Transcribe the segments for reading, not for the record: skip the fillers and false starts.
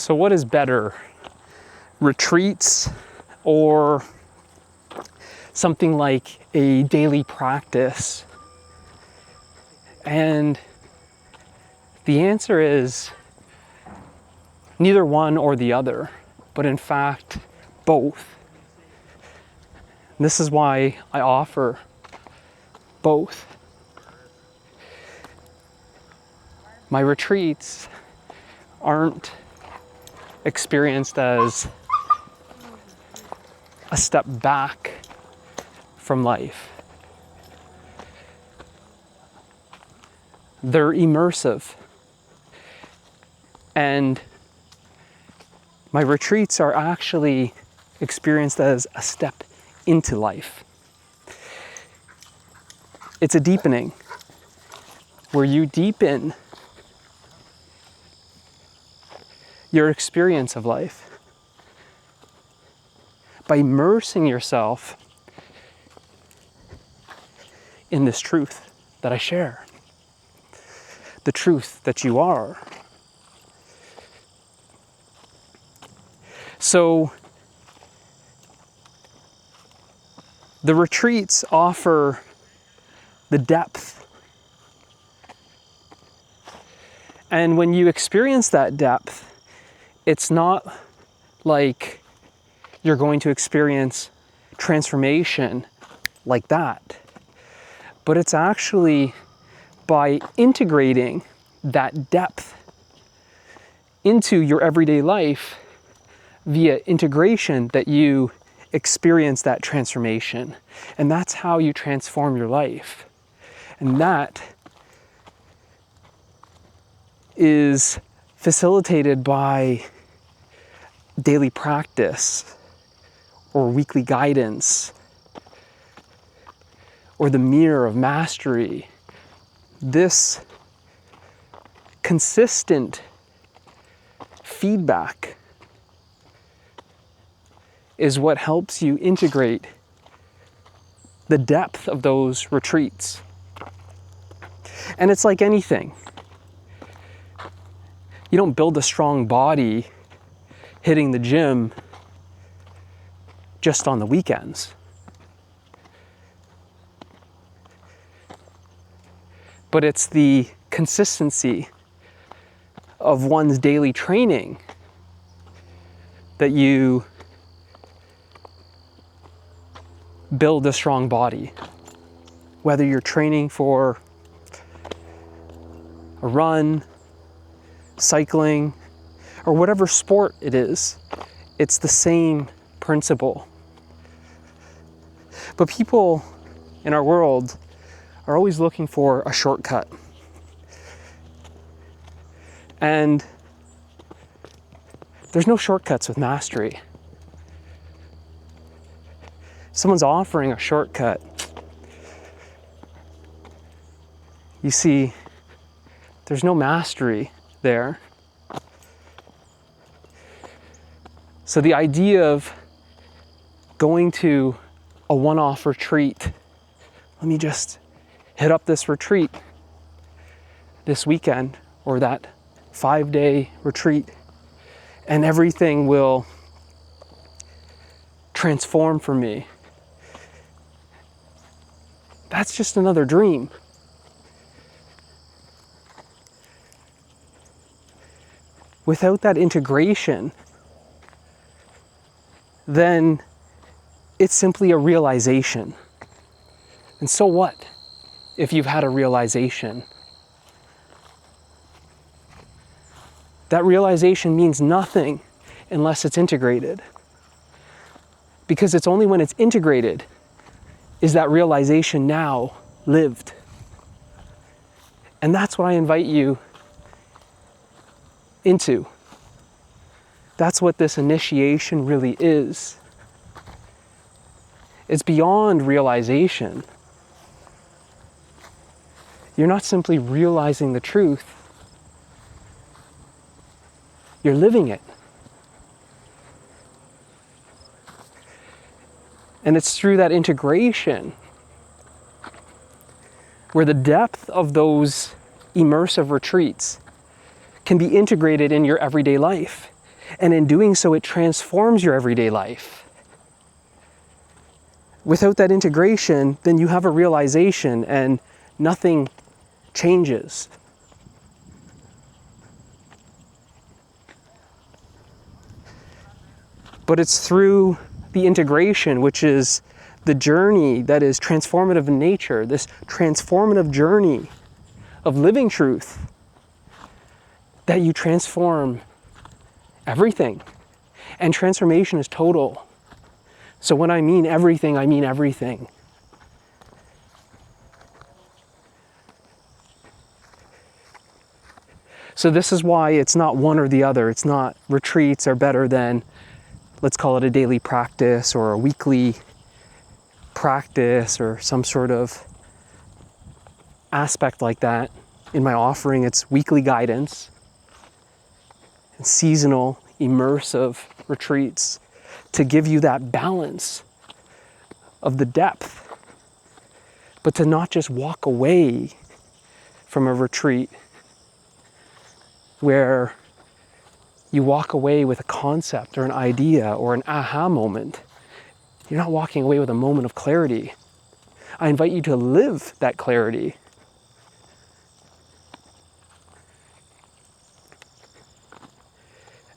So what is better, retreats or something like a daily practice? And the answer is neither one or the other, but in fact, both. And this is why I offer both. My retreats aren't experienced as a step back from life. They're immersive. And my retreats are actually experienced as a step into life. It's a deepening where you deepen your experience of life by immersing yourself in this truth that I share, the truth that you are. So the retreats offer the depth. And when you experience that depth, it's not like you're going to experience transformation like that, but it's actually by integrating that depth into your everyday life via integration that you experience that transformation. And that's how you transform your life. And that is facilitated by daily practice or weekly guidance or the mirror of mastery. This consistent feedback is what helps you integrate the depth of those retreats. And it's like anything. You don't build a strong body hitting the gym just on the weekends. But it's the consistency of one's daily training that you build a strong body. Whether you're training for a run, cycling, or whatever sport it is, it's the same principle. But people in our world are always looking for a shortcut. And there's no shortcuts with mastery. Someone's offering a shortcut. You see, there's no mastery there. So the idea of going to a one-off retreat, let me just hit up this retreat this weekend or that 5-day retreat, and everything will transform for me. That's just another dream. Without that integration, then it's simply a realization. And so what if you've had a realization? That realization means nothing unless it's integrated. Because it's only when it's integrated is that realization now lived. And that's what I invite you into. That's what this initiation really is. It's beyond realization. You're not simply realizing the truth. You're living it. And it's through that integration where the depth of those immersive retreats can be integrated in your everyday life. And in doing so, it transforms your everyday life. Without that integration, then you have a realization and nothing changes. But it's through the integration, which is the journey that is transformative in nature, this transformative journey of living truth, that you transform everything. And transformation is total. So when I mean everything, I mean everything. So this is why it's not one or the other. It's not retreats are better than, let's call it a daily practice or a weekly practice or some sort of aspect like that. In my offering, it's weekly guidance and seasonal, immersive retreats to give you that balance of the depth, but to not just walk away from a retreat where you walk away with a concept or an idea or an aha moment. You're not walking away with a moment of clarity. I invite you to live that clarity.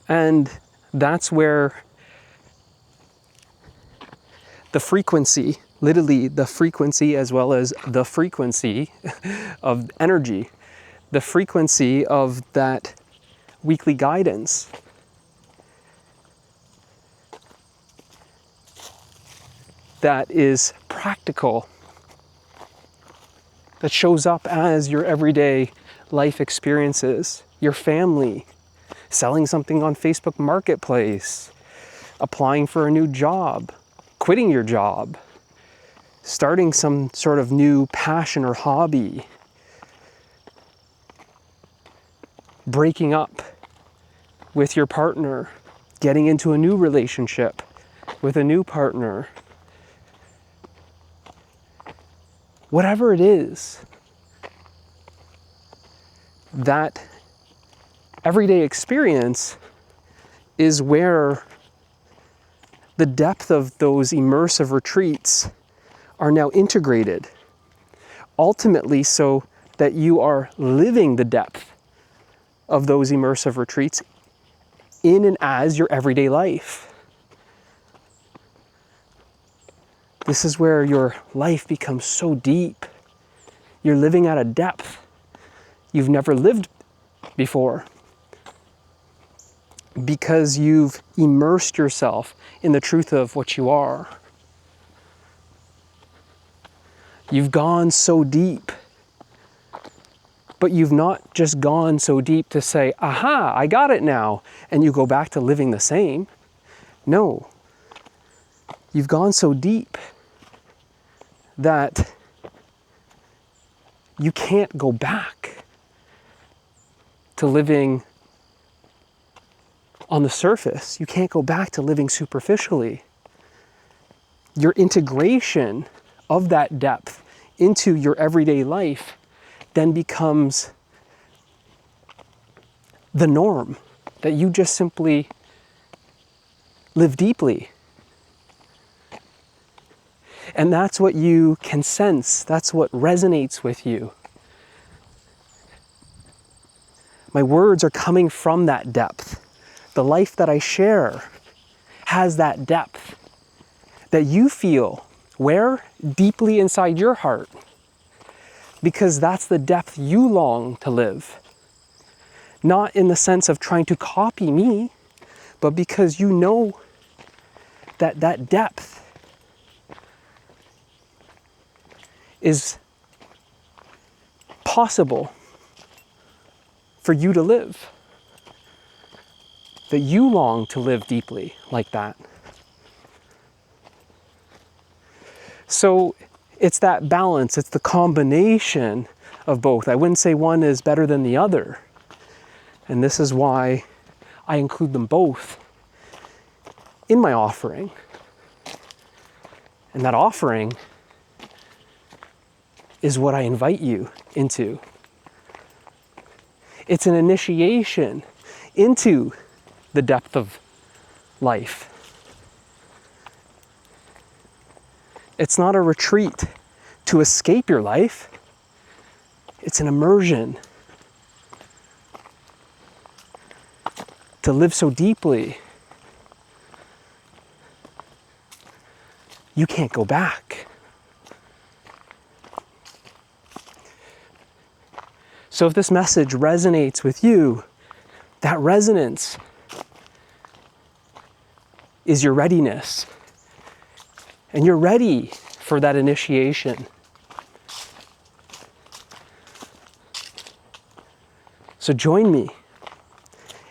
And that's where the frequency, literally the frequency as well as the frequency of energy, the frequency of that weekly guidance that is practical, that shows up as your everyday life experiences, your family, selling something on Facebook Marketplace, applying for a new job, quitting your job, starting some sort of new passion or hobby, breaking up with your partner, getting into a new relationship with a new partner. Whatever it is, that everyday experience is where the depth of those immersive retreats are now integrated, ultimately so that you are living the depth of those immersive retreats in and as your everyday life. This is where your life becomes so deep. You're living at a depth you've never lived before, because you've immersed yourself in the truth of what you are. You've gone so deep, but you've not just gone so deep to say, aha, I got it now, and you go back to living the same. No. You've gone so deep that you can't go back to living on the surface. You can't go back to living superficially. Your integration of that depth into your everyday life then becomes the norm, that you just simply live deeply. And that's what you can sense. That's what resonates with you. My words are coming from that depth. The life that I share has that depth that you feel. Where? Deeply inside your heart. Because that's the depth you long to live. Not in the sense of trying to copy me, but because you know that that depth is possible for you to live. That you long to live deeply like that. So it's that balance, it's the combination of both. I wouldn't say one is better than the other. And this is why I include them both in my offering. And that offering is what I invite you into. It's an initiation into the depth of life. It's not a retreat to escape your life. It's an immersion to live so deeply you can't go back. So if this message resonates with you, that resonance is your readiness. And you're ready for that initiation. So join me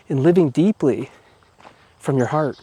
in living deeply from your heart.